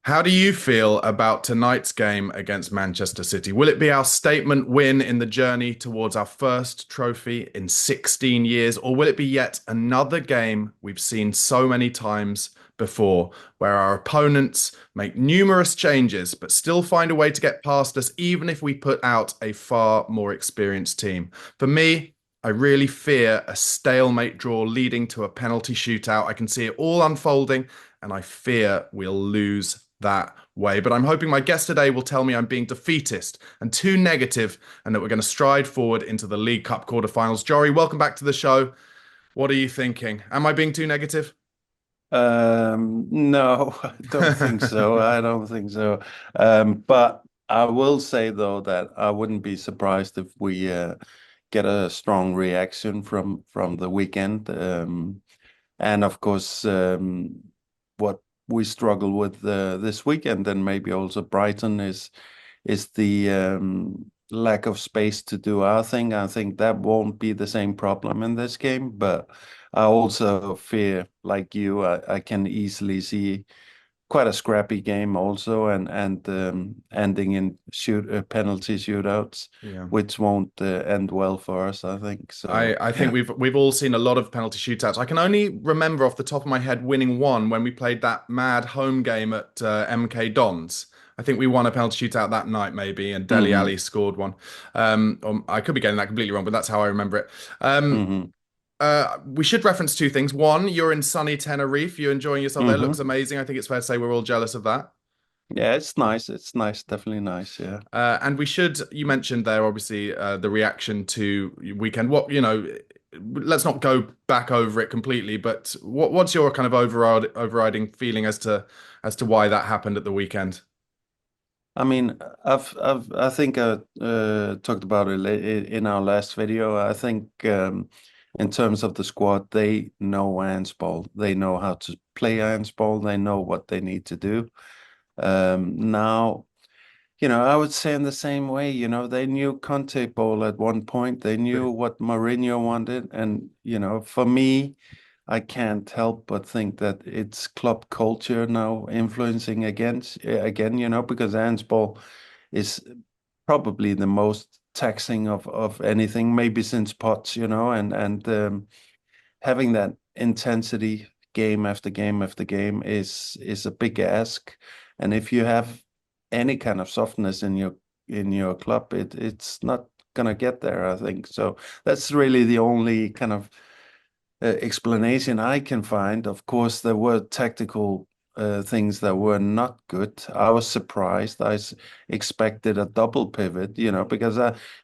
How do you feel about tonight's game against Manchester City? Will it be our statement win in the journey towards our first trophy in 16 years, or will it be yet another game we've seen so many times before, where our opponents make numerous changes but still find a way to get past us, even if we put out a far more experienced team? For me, I really fear a stalemate draw leading to a penalty shootout. I can see it all unfolding, and I fear we'll lose that way. But I'm hoping my guest today will tell me I'm being defeatist and too negative, and that we're going to stride forward into the League Cup quarterfinals. Jorri, welcome back to the show. What are you thinking? Am I being too negative? No, I don't think so. I don't think so. But I will say though that I wouldn't be surprised if we get a strong reaction from the weekend. And of course, what we struggle with this weekend, and maybe also Brighton, is the lack of space to do our thing. I think that won't be the same problem in this game, but I also fear, like you, I can easily see quite a scrappy game also, and ending in penalty shootouts, Yeah. which won't end well for us, I think. So I think yeah. we've all seen a lot of penalty shootouts. I can only remember off the top of my head winning one when we played that mad home game at MK Dons. I think we won a penalty shootout that night, maybe, and Deli Hmm. Ali scored one. Or I could be getting that completely wrong, but that's how I remember it. Um, Hmm. we should reference two things. One, you're in sunny Tenerife. You're enjoying yourself there. Looks Hmm. amazing. I think it's fair to say we're all jealous of that. Yeah, it's nice. It's nice, definitely nice. Yeah. And we should, you mentioned there, obviously, the reaction to weekend. Let's not go back over it completely, but what's your kind of overriding feeling as to why that happened at the weekend? I mean, I think I talked about it in our last video. I think in terms of the squad, they know handball. They know how to play handball. They know what they need to do. Now, I would say in the same way, they knew Conte ball at one point. They knew what Mourinho wanted. And, for me, I can't help but think that it's club culture now influencing again, because handball is probably the most taxing of anything, maybe since pots, and having that intensity game after game after game is a big ask. And if you have any kind of softness in your club, it's not gonna get there, I think. So that's really the only kind of explanation I can find. Of course, there were tactical things that were not good. I was surprised. Expected a double pivot, because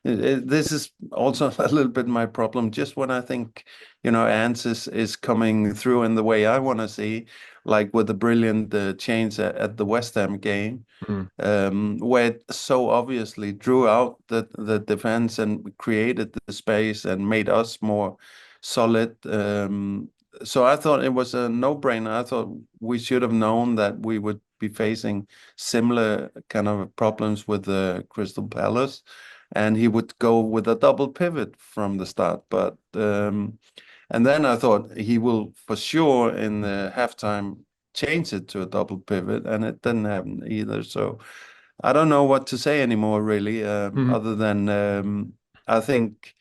this is also a little bit my problem. Just when I think, Ants is coming through in the way I want to see, like with the brilliant change at the West Ham game, Mm. where it so obviously drew out the defense and created the space and made us more solid. So I thought it was a no-brainer. I thought we should have known that we would be facing similar kind of problems with the Crystal Palace, and he would go with a double pivot from the start. But and then I thought he will for sure in the halftime change it to a double pivot, and it didn't happen either. So I don't know what to say anymore, really, Mhm. other than I think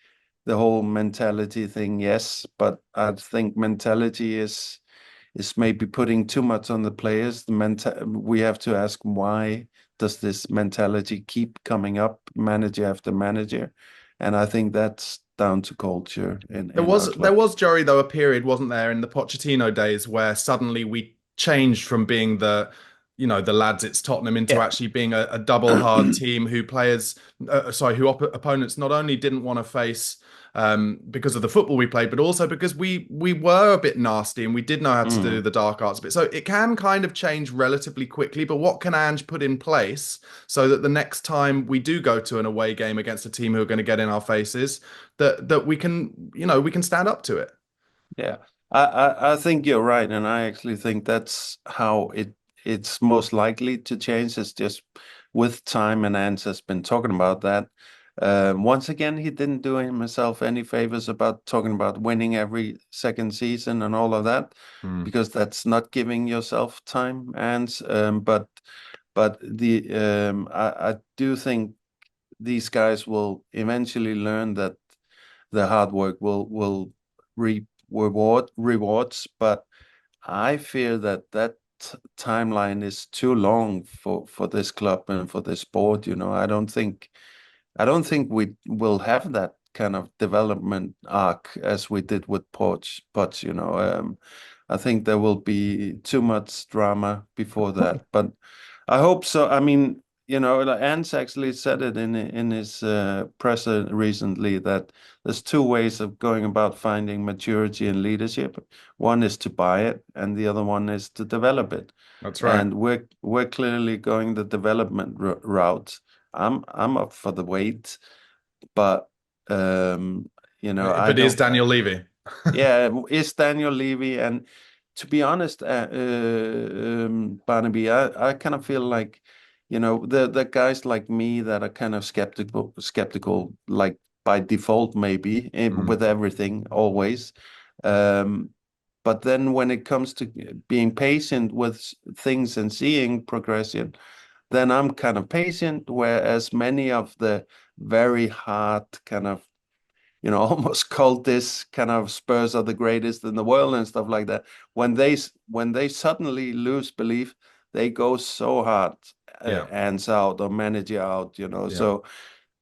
the whole mentality thing, yes, but I think mentality is maybe putting too much on the players. We have to ask why does this mentality keep coming up, manager after manager, and I think that's down to culture There in our was there club. was Joey though a period, wasn't there, in the Pochettino days where suddenly we changed from being the lads it's Tottenham into Yeah. actually being a double hard team who opponents not only didn't want to face because of the football we played, but also because we were a bit nasty and we did know how to do Mm. the dark arts bit. So it can kind of change relatively quickly. But what can Ange put in place so that the next time we do go to an away game against a team who are going to get in our faces? That we can stand up to it. Yeah, I think you're right, and I actually think that's how it's most likely to change. It's just with time, and Ants has been talking about that. Once again, he didn't do himself any favors about talking about winning every second season and all of that, Mm. because that's not giving yourself time. And but I do think these guys will eventually learn that the hard work will reap rewards. But I fear that timeline is too long for this club and for this sport. I don't think we will have that kind of development arc as we did with Poch. I think there will be too much drama before that, but I hope so. I mean, like Ants actually said it in his presser recently, that there's two ways of going about finding maturity and leadership. One is to buy it, and the other one is to develop it. That's right. And we're clearly going the development route. I'm up for the wait, but um, I But is don't. Daniel Levy? Yeah, it's Daniel Levy, and to be honest, Barnaby, I kind of feel like, the guys like me that are kind of skeptical, like by default, maybe Mm. with everything always. Um, but then when it comes to being patient with things and seeing progression, then I'm kind of patient, whereas many of the very hard kind of, almost cultist kind of Spurs are the greatest in the world and stuff like that. When they suddenly lose belief, they go so hard, Yeah. hands out or manager out. Yeah.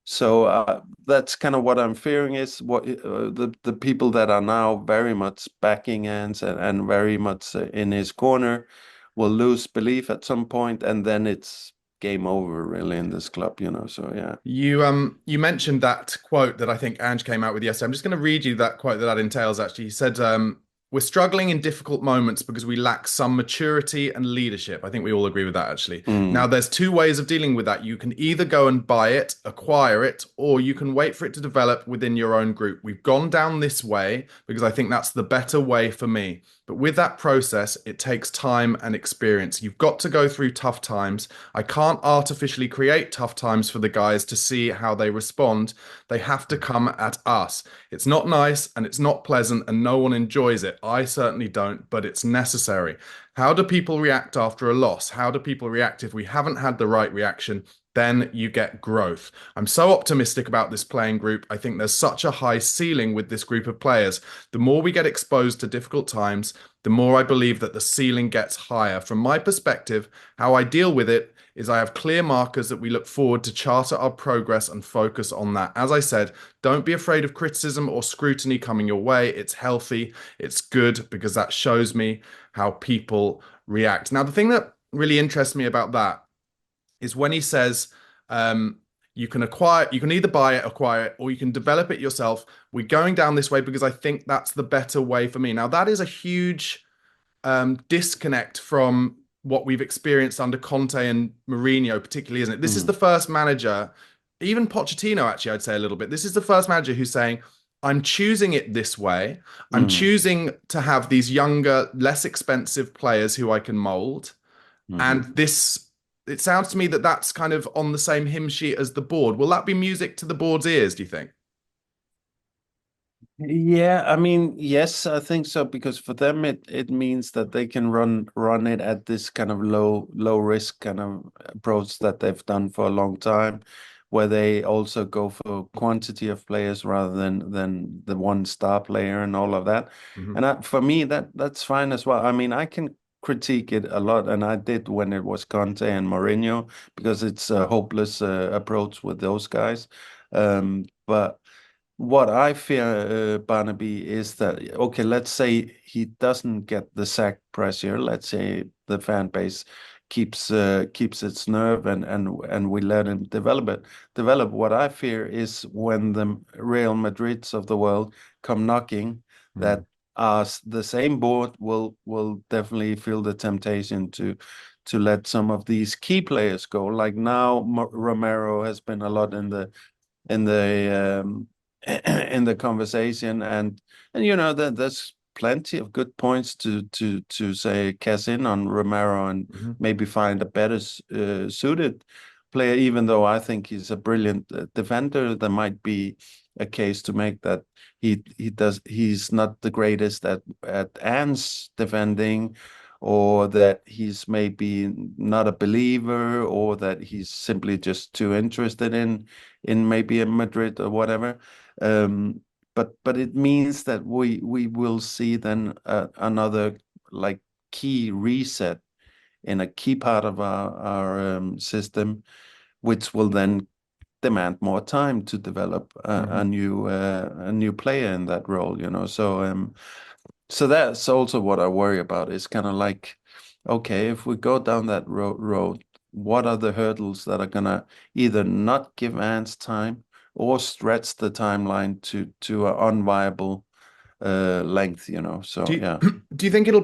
So that's kind of what I'm fearing, is what the people that are now very much backing Ants and very much in his corner will lose belief at some point, and then it's game over really in this club. So yeah. You mentioned that quote that I think Ange came out with yesterday. I'm just going to read you that quote that entails actually. He said, "We're struggling in difficult moments because we lack some maturity and leadership." I think we all agree with that actually. Now, Mm, there's two ways of dealing with that. You can either go and buy it, acquire it, or you can wait for it to develop within your own group. We've gone down this way because I think that's the better way for me. But with that process, it takes time and experience. You've got to go through tough times. I can't artificially create tough times for the guys to see how they respond. They have to come at us. It's not nice and it's not pleasant and no one enjoys it. I certainly don't, but it's necessary. How do people react after a loss? How do people react if we haven't had the right reaction? Then you get growth. I'm so optimistic about this playing group. I think there's such a high ceiling with this group of players. The more we get exposed to difficult times, the more I believe that the ceiling gets higher. From my perspective, how I deal with it is I have clear markers that we look forward to charter our progress and focus on that. As I said, don't be afraid of criticism or scrutiny coming your way. It's healthy, it's good because that shows me how people react. Now, the thing that really interests me about that is when he says, you can acquire, you can either buy it, acquire it, or you can develop it yourself. We're going down this way because I think that's the better way for me. Now, that is a huge disconnect from what we've experienced under Conte and Mourinho, particularly, isn't it? This is the mm, first manager, even Pochettino, actually, I'd say a little bit. This is the first manager who's saying, I'm choosing it this way. I'm mm, choosing to have these younger, less expensive players who I can mold. And mm. it sounds to me that that's kind of on the same hymn sheet as the board. Will that be music to the board's ears, do you think? Yeah, I mean, yes, I think so, because for them it means that they can run it at this kind of low risk kind of approach that they've done for a long time, where they also go for quantity of players rather than the one star player and all of that. Hmm. And for me, that's fine as well. I mean, I can critique it a lot, and I did when it was Conte and Mourinho, because it's a hopeless approach with those guys. But what I fear, Barnaby, is that, okay, let's say he doesn't get the sack pressure. Let's say the fan base keeps its nerve, and we let him develop. What I fear is when the Real Madrids of the world come knocking, that the same board will definitely feel the temptation to let some of these key players go. Like now, Romero has been a lot in the in the conversation, and that there's plenty of good points to say cash in on Romero and Hmm. maybe find a better suited player, even though I think he's a brilliant defender. There might be a case to make that he's not the greatest at ants defending, or that he's maybe not a believer, or that he's simply just too interested in maybe in Madrid or whatever. Um, but it means that we will see then another like key reset in a key part of our system, which will then demand more time to develop Mhm. a new player in that role, you know. So that's also what I worry about. It's kind of like, okay, if we go down that road, what are the hurdles that are gonna either not give Ants time or stretch the timeline to an unviable length, you know? Do So you yeah. do you think it'll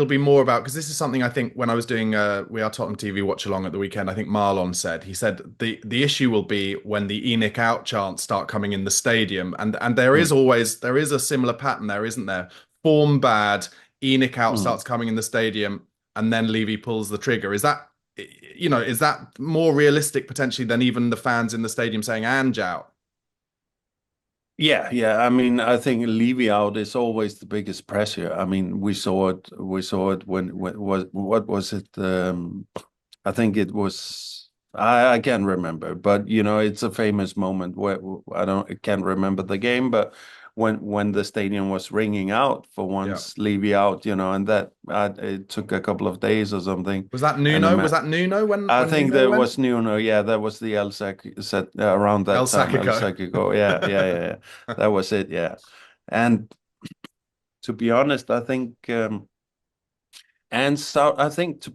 be more about, because this is something I think when I was doing We Are Tottenham TV watch along at the weekend, I think Marlon said, he said the issue will be when the ENIC out chants start coming in the stadium, and Mm, there is a similar pattern there, isn't there? Form bad, ENIC out mm. starts coming in the stadium, and then Levy pulls the trigger. Is that, is that more realistic potentially than even the fans in the stadium saying Ange out? Yeah, yeah. I mean, I think Levy out is always the biggest pressure. I mean, we saw it. We saw it when was what was it? I think it was. I can't remember, but you know, it's a famous moment where I can't remember the game, but when the stadium was ringing out for Yeah. once Levy out, you know, and that it took a couple of days or something, Was that and Nuno? Was that Nuno I when think Nuno there went? was Nuno. Yeah, that was the El Sac set around El that time. El Sacico. Sacico. Yeah, yeah, yeah, yeah. That was it. Yeah, and to be honest, I think and so I think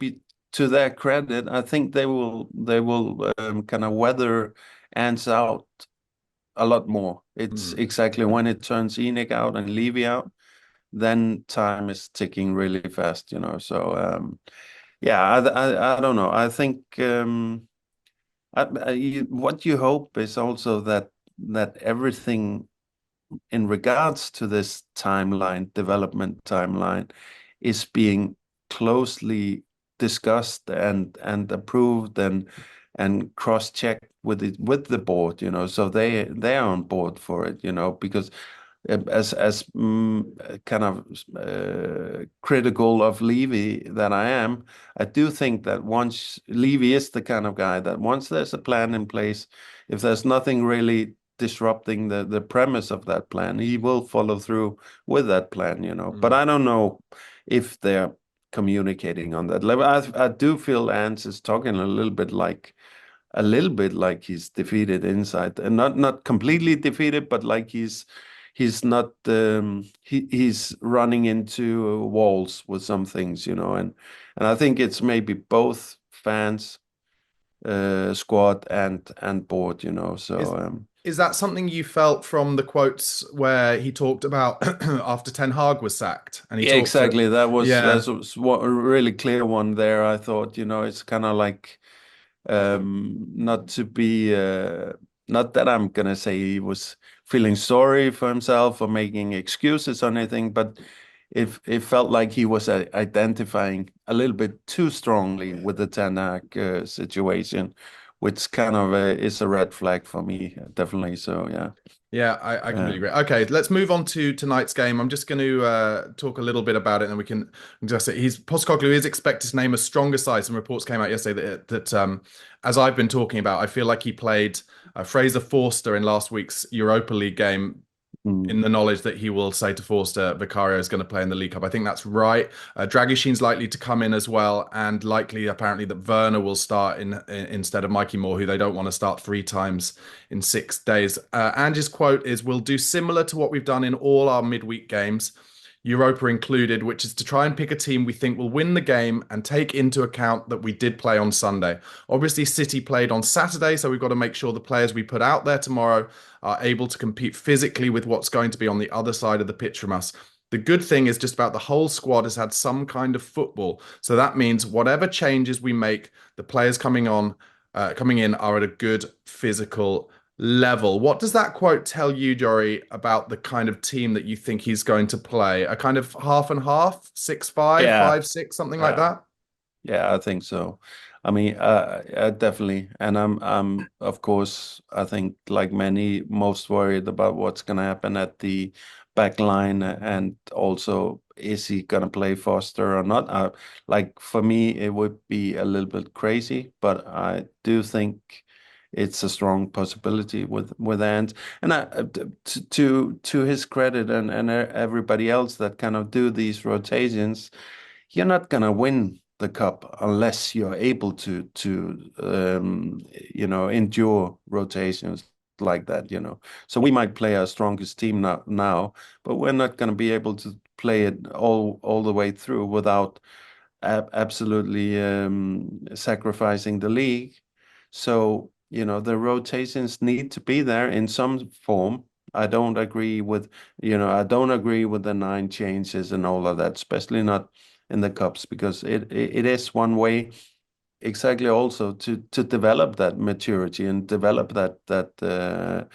to their credit, I think they will kind of weather ants out a lot more. It's Hmm. exactly when it turns Enoch out and Levy out, then time is ticking really fast. You know, so yeah, I don't know. I think. What you hope is also that everything in regards to this timeline, development timeline, is being closely discussed and approved and cross-checked with the board, you know, so they are on board for it, you know, because as kind of critical of Levy that I am, I do think that once Levy is the kind of guy that once there's a plan in place, if there's nothing really disrupting the premise of that plan, he will follow through with that plan, you know. But Hmm. I don't know if they're communicating on that level. I do feel Ants is talking a little bit like he's defeated inside, and not completely defeated, but like he's not he's running into walls with some things, you know, and I think it's maybe both fans, squad and board, you know. Is So is that something you felt from the quotes where he talked about after Ten Hag was sacked, and he yeah, talked to, exactly. yeah, That was a really clear one there. I thought, you know, it's kind of like not to be not that I'm gonna say he was feeling sorry for himself or making excuses or anything, but it felt like he was identifying a little bit too strongly with the Ten Hag situation, which kind of is a red flag for me, definitely. So yeah. yeah, I completely Um, agree. Okay, let's move on to tonight's game. I'm just going to talk a little bit about it, and then we can just say he's Postecoglou is expected to name a stronger side. Some reports came out yesterday that as I've been talking about, I feel like he played Fraser Forster in last week's Europa League game mm, in the knowledge that he will say to Forster, Vicario is going to play in the League Cup. I think that's right. Dragoshin's likely to come in as well, and likely apparently that Werner will start in instead of Mikey Moore, who they don't want to start 3 times in 6 days. Ange's quote is, "We'll do similar to what we've done in all our midweek games." Europa included, which is to try and pick a team we think will win the game and take into account that we did play on Sunday. Obviously, City played on Saturday, so we've got to make sure the players we put out there tomorrow are able to compete physically with what's going to be on the other side of the pitch from us. The good thing is just about the whole squad has had some kind of football. So that means whatever changes we make, the players coming in are at a good physical level. What does that quote tell you, Jorri, about the kind of team that you think he's going to play? A kind of half and half, 6-5, yeah. 5-6, something like Uh, that? Yeah, I think so. I mean, definitely. And I'm, of course, I think like many, most worried about what's going to happen at the back line, and also is he going to play Foster or not? Like for me, it would be a little bit crazy, but I do think it's a strong possibility with Ant. And to his credit, and everybody else that kind of do these rotations, you're not gonna win the cup unless you're able to endure rotations like that, you know. So we might play our strongest team now, but we're not gonna be able to play it all the way through without absolutely sacrificing the league. So, the rotations need to be there in some form. I don't agree with the nine changes and all of that, especially not in the cups, because it is one way exactly also to develop that maturity and develop that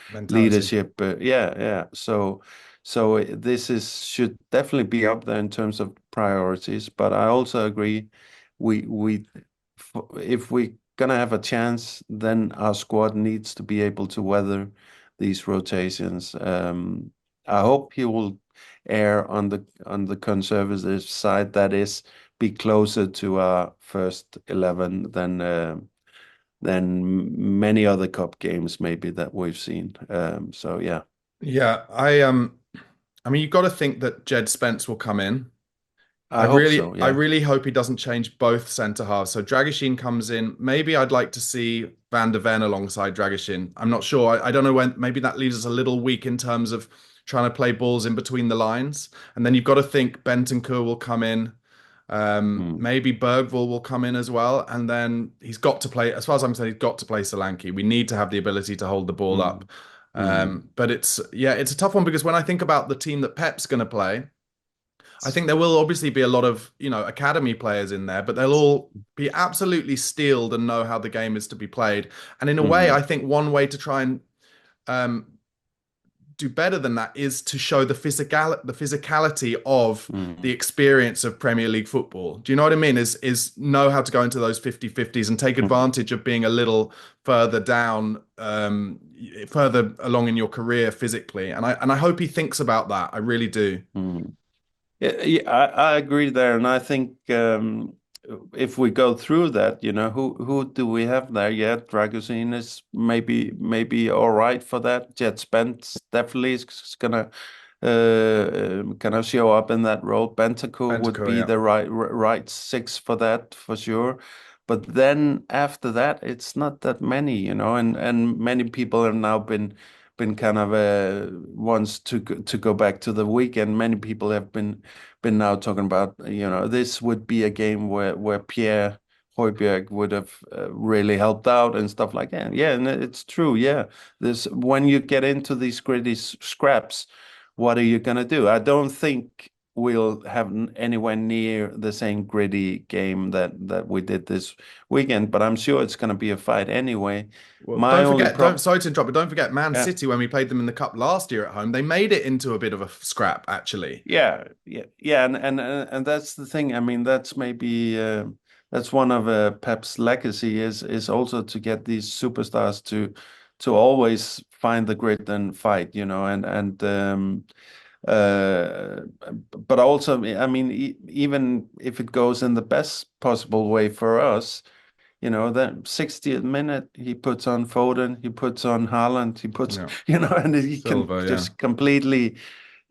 Mentality. leadership. Yeah. So this is should definitely be up there in terms of priorities. But I also agree, we if we're gonna have a chance, then our squad needs to be able to weather these rotations. I hope he will err on the conservative side, that is, be closer to our first 11 than many other cup games maybe that we've seen. So yeah, Yeah, I mean, you've got to think that Jed Spence will come in. I hope so. I Yeah. really hope he doesn't change both centre halves. So Dragishin comes in. Maybe I'd like to see Van der Ven alongside Dragishin. I'm not sure. I don't know when. Maybe that leaves us a little weak in terms of trying to play balls in between the lines. And then you've got to think Bentancur will come in. Mm, Maybe Bergvall will come in as well. And then he's got to play. As far as I'm saying, he's got to play Solanke. We need to have the ability to hold the ball up. mm, mm, But it's a tough one because when I think about the team that Pep's going to play. I think there will obviously be a lot of, academy players in there, but they'll all be absolutely steeled and know how the game is to be played. And in a way, I mm, think one way to try and um, do better than that is to show the physicality of the mm, experience of Premier League football. Do you know what I mean? Is know how to go into those 50-50s and take mm, advantage of being a little further down, further along in your career physically. And I hope he thinks about that. I really do. mm. Yeah, I agree there, and I think if we go through that, who do we have there? Yeah, Dragusin is maybe all right for that. Jet Spence definitely is gonna kind of show up in that role. Bentancur would Bentancur, be yeah. the right six for that for sure. But then after that, it's not that many, and many people have now been kind of wants to go back to the weekend. Many people have been now talking about, this would be a game where Pierre Højbjerg would have really helped out and stuff like that. Yeah, and it's true. Yeah, this when you get into these gritty scraps, what are you gonna do? I don't think we'll have anywhere near the same gritty game that we did this weekend, but I'm sure it's gonna be a fight anyway. Well, My don't only forget, don't prop. sorry to interrupt, but don't forget Man Yeah. City when we played them in the cup last year at home, they made it into a bit of a scrap actually. Yeah, and that's the thing. I mean, that's maybe that's one of Pep's legacy is also to get these superstars to always find the grit and fight, and uh, but also, I mean, even if it goes in the best possible way for us, that 60th minute, he puts on Foden, he puts on Haaland, he puts, Yeah. and he can Silva, yeah. just completely,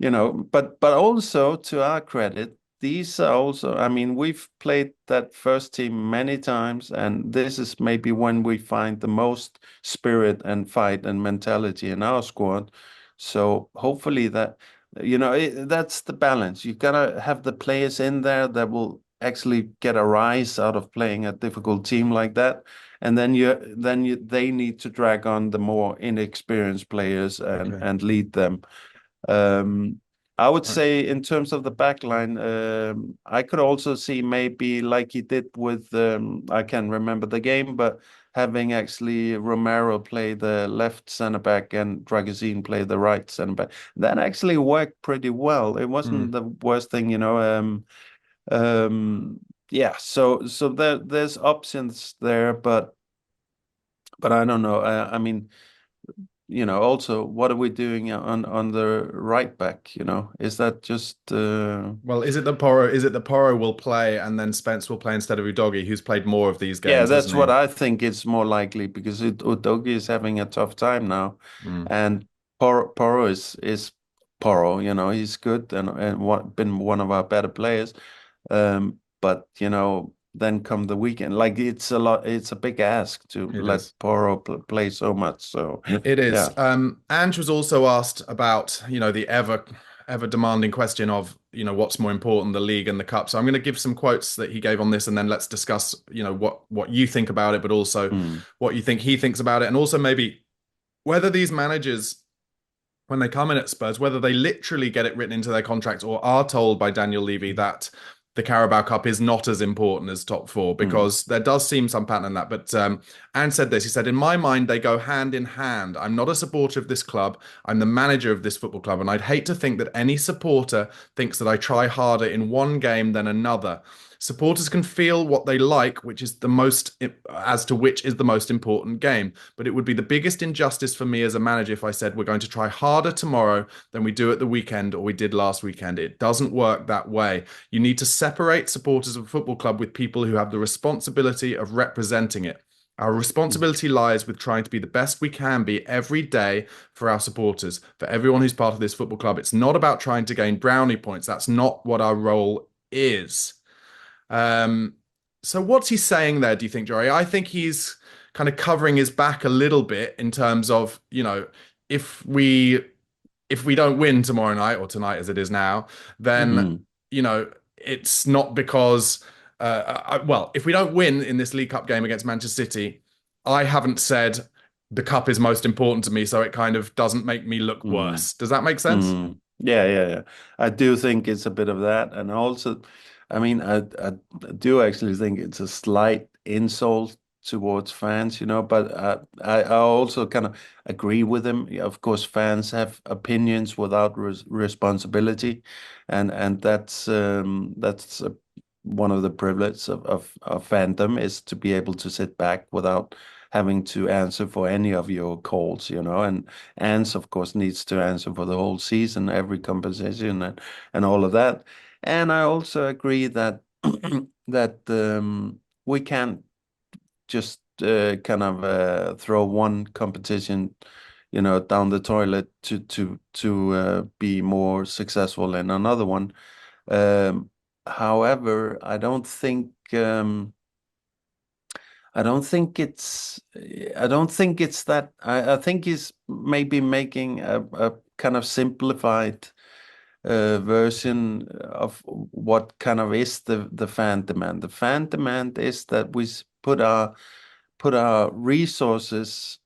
but also to our credit, these are also, I mean, we've played that first team many times, and this is maybe when we find the most spirit and fight and mentality in our squad. So hopefully that's the balance. You gotta have the players in there that will actually get a rise out of playing a difficult team like that. And they need to drag on the more inexperienced players and Okay. and lead them. Um, I would Right. say in terms of the back line, I could also see maybe like he did with I can't remember the game, but having actually Romero play the left center back and Dragozin play the right center back. That actually worked pretty well. It wasn't Mm. the worst thing. Um, yeah, so there's options there, but I don't know. I mean, also, what are we doing on the right back? Is that just Well, is it the Porro will play and then Spence will play instead of Udogie, who's played more of these yeah, games, that's hasn't what he? I think is more likely because Udogi is having a tough time now, Mm. and Porro is Porro. He's good and been one of our better players. But then come the weekend, like it's a big ask to It let is. Porro play so much. So It is. yeah. Ange was also asked about, the ever demanding question of, what's more important, the league and the cup. So I'm going to give some quotes that he gave on this, and then let's discuss, what you think about it, but also Mm, what you think he thinks about it, and also maybe whether these managers, when they come in at Spurs, whether they literally get it written into their contracts or are told by Daniel Levy that the Carabao Cup is not as important as top four, mm, because there does seem some pattern in that. But Anne said this. He said, "In my mind, they go hand in hand. I'm not a supporter of this club. I'm the manager of this football club, and I'd hate to think that any supporter thinks that I try harder in one game than another. Supporters can feel what they like, which is the most as to which is the most important game. But it would be the biggest injustice for me as a manager if I said we're going to try harder tomorrow than we do at the weekend or we did last weekend. It doesn't work that way. You need to separate supporters of a football club with people who have the responsibility of representing it. Our mm, responsibility lies with trying to be the best we can be every day for our supporters, for everyone who's part of this football club. It's not about trying to gain brownie points. That's not what our role is." Um, so what's he saying there, do you think, Jory? I think he's kind of covering his back a little bit in terms of, if we don't win tomorrow night or tonight as it is now, then, mm, it's not because well, if we don't win in this League Cup game against Manchester City, I haven't said the cup is most important to me, so it kind of doesn't make me look mm. worse. Does that make sense? Mm. Yeah, yeah, yeah. I do think it's a bit of that, and also, I mean, I do actually think it's a slight insult towards fans, But I also kind of agree with him. Yeah, of course, fans have opinions without responsibility, and that's one of the privileges of fandom is to be able to sit back without having to answer for any of your calls, and Ans, of course, needs to answer for the whole season, every composition, and all of that. And I also agree that that we can't just kind of throw one competition, down the toilet to be more successful in another one. Um, However, I don't think it's that. I think he's maybe making a kind of simplified version of what kind of is the fan demand. The fan demand is that we put our resources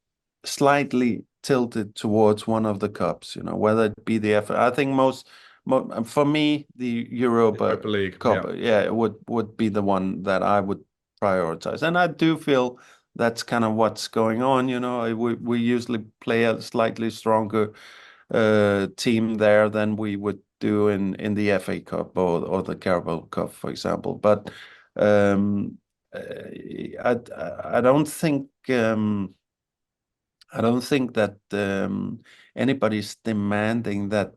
slightly tilted towards one of the cups, whether it be the F. I think for me, the Europa Europa League. Cup, Yeah. yeah, it would be the one that I would prioritize. And I do feel that's kind of what's going on, We usually play a slightly stronger team there than we would do in the FA Cup or the Carabao Cup, for example. But um, I don't think that anybody's demanding that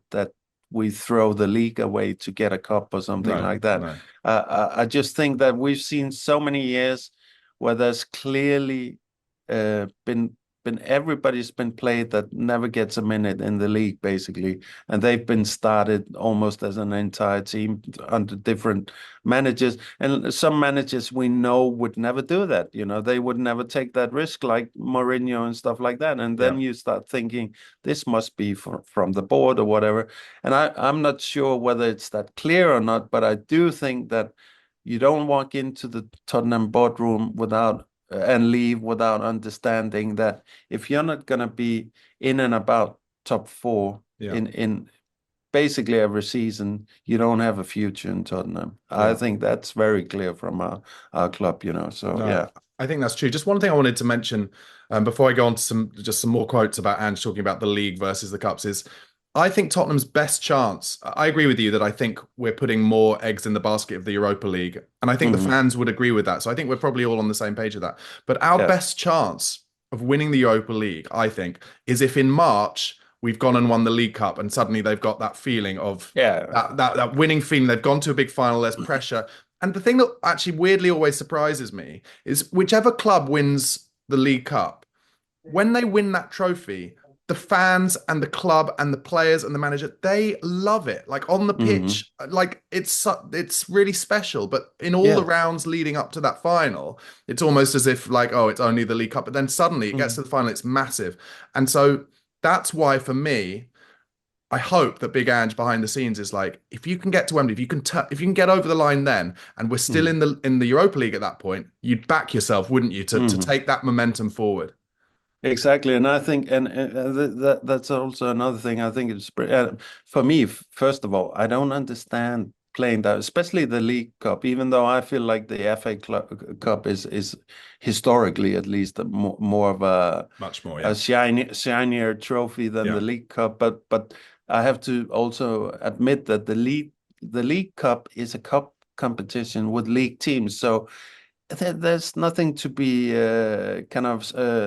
we throw the league away to get a cup or something No, like that. no. I just think that we've seen so many years where there's clearly been everybody's been played that never gets a minute in the league basically, and they've been started almost as an entire team under different managers. And some managers we know would never do that. They would never take that risk, like Mourinho and stuff like that. And Yeah. then you start thinking this must be from the board or whatever. And I'm not sure whether it's that clear or not, but I do think that you don't walk into the Tottenham boardroom without and leave without understanding that if you're not going to be in and about top four Yeah. in basically every season, you don't have a future in Tottenham. I Yeah. think that's very clear from our club, So No, yeah. I think that's true. Just one thing I wanted to mention before I go on to some more quotes about Ange talking about the league versus the cups is I think Tottenham's best chance. I agree with you that I think we're putting more eggs in the basket of the Europa League, and I think the Hmm. fans would agree with that. So I think we're probably all on the same page of that. But our Yeah. best chance of winning the Europa League, I think, is if in March we've gone and won the League Cup, and suddenly they've got that feeling of Yeah. that winning feeling. They've gone to a big final. There's pressure, and the thing that actually weirdly always surprises me is whichever club wins the League Cup when they win that trophy, the fans and the club and the players and the manager, they love it. Like on the Hmm. pitch, like it's really special. But in all the Yeah. rounds leading up to that final, it's almost as if like, oh, it's only the League Cup. But then suddenly it gets Hmm. to the final, it's massive. And so that's why for me, I hope that Big Ange behind the scenes is like, if you can get to Wembley, if you can get over the line then, and we're still Hmm. in the Europa League at that point, you'd back yourself, wouldn't you, to Hmm. take that momentum forward? Exactly, and I think, that's also another thing. I think for me. First of all, I don't understand playing that, especially the League Cup. Even though I feel like the Cup is historically at least more of Much more, yeah. a shinier trophy than the Yeah. League Cup. But I have to also admit that the League Cup is a cup competition with league teams, so there's nothing to be kind of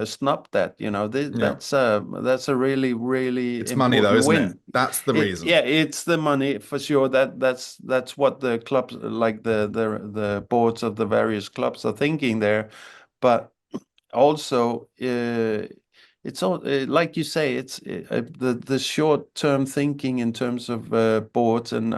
snubbed at, Yeah. that's a really, really It's money though, important isn't it? win. That's the reason. Yeah, it's the money for sure. That's what the clubs, like the boards of the various clubs, are thinking there. But also, it's all like you say, it's the short-term thinking in terms of boards and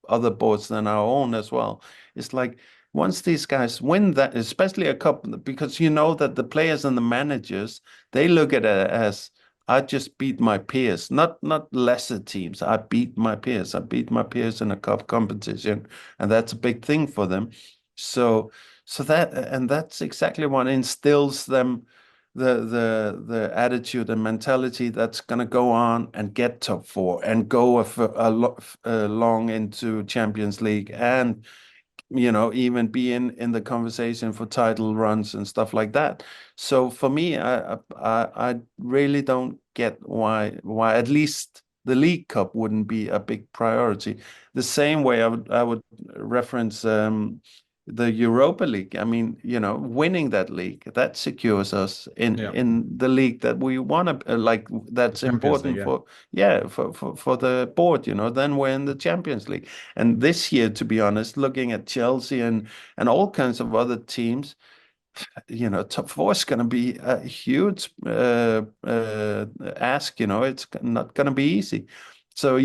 other boards than our own as well. It's like once these guys win that, especially a cup, because you know that the players and the managers, they look at it as, I just beat my peers, not lesser teams. I beat my peers. I beat my peers in a cup competition, and that's a big thing for them. So. So that's exactly what instills them the attitude and mentality that's going to go on and get top four and go long into Champions League, and even be in the conversation for title runs and stuff like that. So for me, I really don't get why at least the League Cup wouldn't be a big priority. The same way I would reference the Europa League. I mean, winning that league, that secures us in Yeah. in the league that we want to, like, The that's Champions League, important yeah. for, yeah, for the board. Then we're in the Champions League. And this year, to be honest, looking at Chelsea and all kinds of other teams, top four is going to be a huge ask. It's not going to be easy. So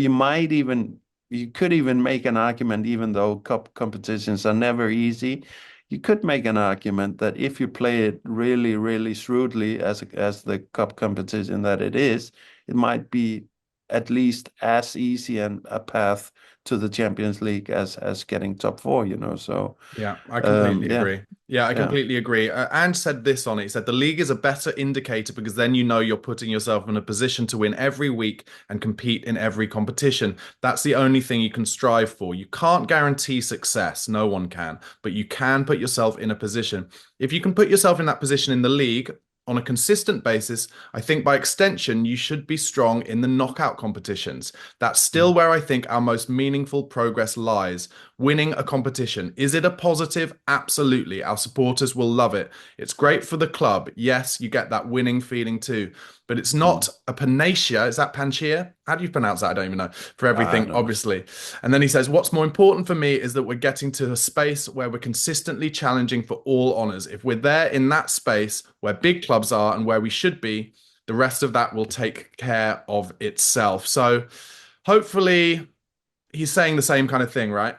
you could even make an argument, even though cup competitions are never easy. You could make an argument that if you play it really, really shrewdly, as the cup competition that it is, it might be at least as easy and a path to the Champions League as getting top four. So Yeah, I completely yeah, agree. Yeah, I yeah. completely agree. Ange said this on it. He said the league is a better indicator because then you know you're putting yourself in a position to win every week and compete in every competition. That's the only thing you can strive for. You can't guarantee success. No one can, but you can put yourself in a position. If you can put yourself in that position in the league on a consistent basis, I think by extension, you should be strong in the knockout competitions. That's still where I think our most meaningful progress lies. Winning a competition. Is it a positive? Absolutely. Our supporters will love it. It's great for the club. Yes, you get that winning feeling too, but it's not Mm. a panacea. Is that panacea? How do you pronounce that? I don't even know. For I everything, don't know. obviously. And then he says, what's more important for me is that we're getting to a space where we're consistently challenging for all honours. If we're there in that space where big clubs are and where we should be, the rest of that will take care of itself. So hopefully he's saying the same kind of thing, right?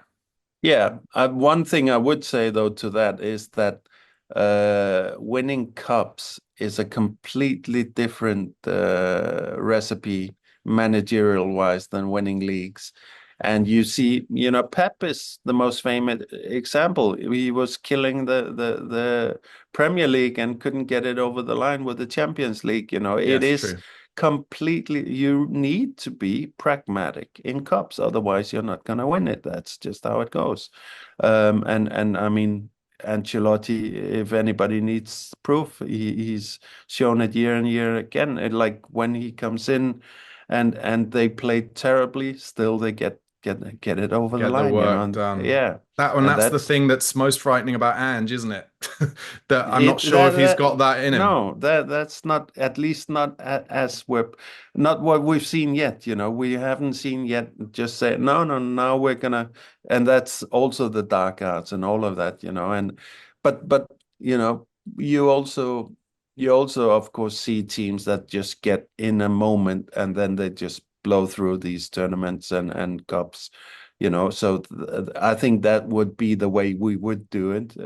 Yeah, one thing I would say though to that is that winning cups is a completely different recipe, managerial wise, than winning leagues. And you see, Pep is the most famous example. He was killing the Premier League and couldn't get it over the line with the Champions League. It Yes, is true. completely, you need to be pragmatic in cups, otherwise you're not going to win it. That's just how it goes. And I mean, Ancelotti, if anybody needs proof, he's shown it year and year again. Like when he comes in and they played terribly. Still, they get it over the Get the line, you know. work And done. yeah, And and that's the that's thing that's most frightening about Ange, isn't it? That I'm not it. sure if he's got that in him. No, that's not, at least not as we're not what we've seen yet. You know, we haven't seen yet. Just say no, no. Now we're gonna, and that's also the dark arts and all of that. You know, and but you know, you also you also of course see teams that just get in a moment and then they just blow through these tournaments and cups. You know, so I think that would be the way we would do it.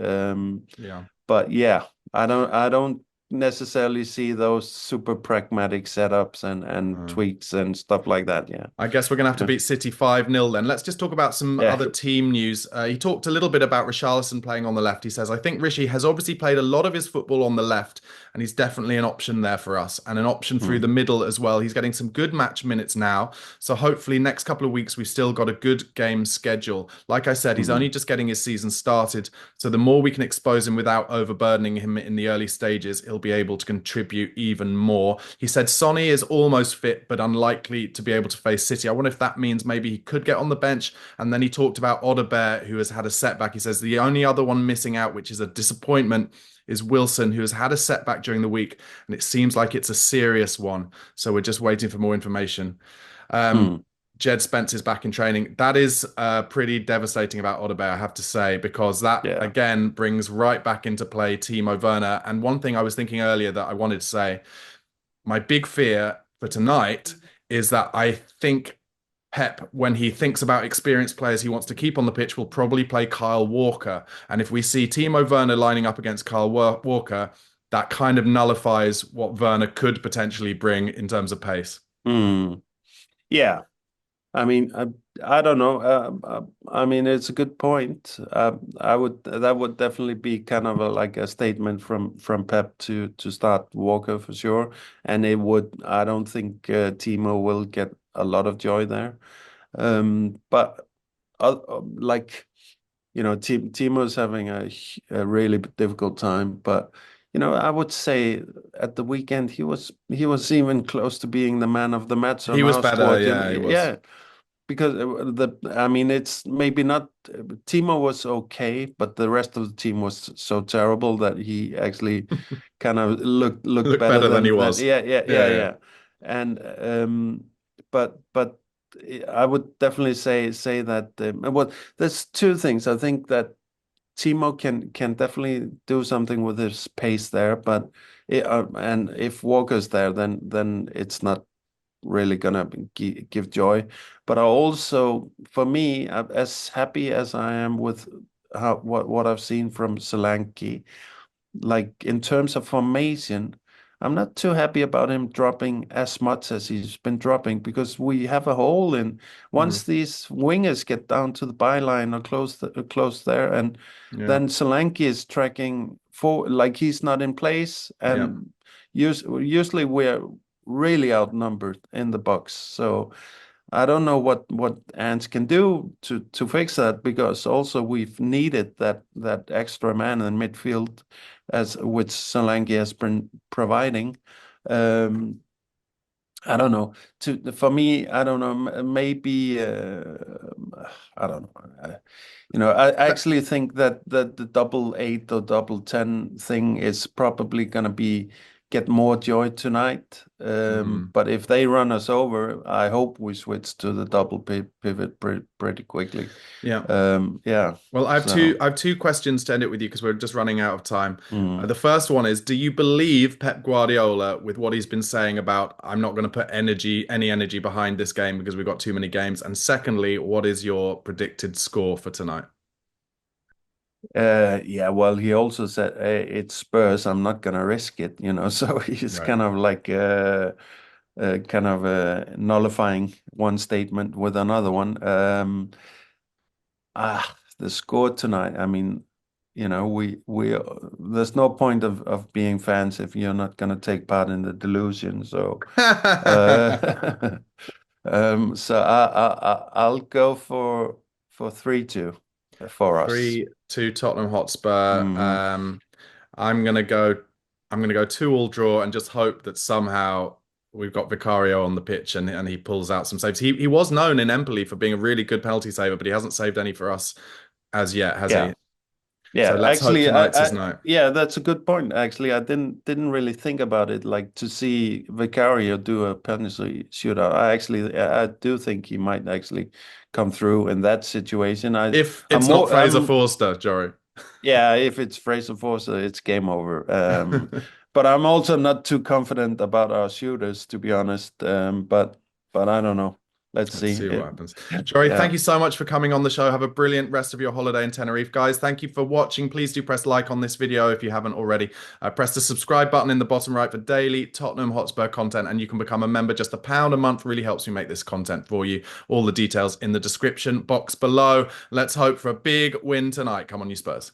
Yeah. But yeah, I don't necessarily see those super pragmatic setups and Uh, tweaks and stuff like that. Yeah. I guess we're going to have to Yeah. beat City 5-0 then. Let's just talk about some Yeah. other team news. He talked a little bit about Richarlison playing on the left. He says, I think Rishi has obviously played a lot of his football on the left, and he's definitely an option there for us and an option through the Mm, middle as well. He's getting some good match minutes now. So hopefully, next couple of weeks, we've still got a good game schedule. Like I said, he's only mm, just getting his season started. So the more we can expose him without overburdening him in the early stages, he'll be able to contribute even more. He said Sonny is almost fit, but unlikely to be able to face City. I wonder if that means maybe he could get on the bench. And then he talked about Odebear, who has had a setback. He says the only other one missing out, which is a disappointment, is Wilson, who has had a setback during the week, and it seems like it's a serious one. So we're just waiting for more information. Um, mm. Jed Spence is back in training. That is pretty devastating about Odebear, I have to say, because that Yeah. again brings right back into play Timo Werner. And one thing I was thinking earlier that I wanted to say, my big fear for tonight is that I think Pep, when he thinks about experienced players he wants to keep on the pitch, will probably play Kyle Walker. And if we see Timo Werner lining up against Kyle Walker, that kind of nullifies what Werner could potentially bring in terms of pace. Mm. Yeah. I mean, I don't know. I mean, it's a good point. That would definitely be kind of like a statement from Pep to start Walker for sure, and it would. I don't think Timo will get a lot of joy there. But like Timo's having a really difficult time. But I would say at the weekend he was even close to being the man of the match He on was our better, squad. yeah, he was. Yeah, because I mean, it's maybe not. Timo was okay, but the rest of the team was so terrible that he actually kind of looked Looked better better than he than was. yeah, yeah, yeah, Yeah, yeah. yeah. And but I would definitely say that well, there's two things. I think that Timo can definitely do something with his pace there, but and if Walker's there, then it's not really gonna give joy. But I also, for me, as happy as I am with what I've seen from Solanke, like in terms of formation, I'm not too happy about him dropping as much as he's been dropping because we have a hole in Mm, once these wingers get down to the byline or close there, and yeah, then Solanke is tracking for like he's not in place, yeah. and usually we're really outnumbered in the box. So I don't know what Ants can do to fix that because also we've needed that extra man in midfield as which Solanke has been providing. Um, I don't know. For me, I don't know. Maybe I don't know. I But actually think that the double eight or double 10 thing is probably gonna be get more joy tonight. mm, But if they run us over, I hope we switch to the double pivot pretty quickly. yeah. Yeah. Well, So. I have two questions to end it with you because we're just running out of time. Mm. The first one is, do you believe Pep Guardiola with what he's been saying about I'm not going to put any energy behind this game because we've got too many games? And secondly, what is your predicted score for tonight? Yeah, well, he also said it's Spurs. I'm not gonna risk it, So he's Right. kind of like nullifying one statement with another one. The score tonight. I mean, we there's no point of being fans if you're not gonna take part in the delusion. So, uh, so I'll go for 3-2 for us. 3-2 Tottenham Hotspur. Hmm. I'm gonna go I'm gonna go 2-2 draw and just hope that somehow we've got Vicario on the pitch, and he pulls out some saves. He was known in Empoli for being a really good penalty saver, but he hasn't saved any for us as yet, has Yeah. he? So Yeah, let's hope actually, tonight's his night. yeah, that's a good point. Actually, I didn't really think about it. Like to see Vicario do a penalty shootout. I do think he might actually come through in that situation. If I'm it's not more, Fraser Forster, Jory. yeah. If it's Fraser Forster, it's game over. But I'm also not too confident about our shooters, to be honest. But I don't know. Let's Let's see. see what happens. Jory, Yeah. thank you so much for coming on the show. Have a brilliant rest of your holiday in Tenerife. Guys, thank you for watching. Please do press like on this video if you haven't already. Press the subscribe button in the bottom right for daily Tottenham Hotspur content, and you can become a member. Just £1 a month really helps me make this content for you. All the details in the description box below. Let's hope for a big win tonight. Come on, you Spurs.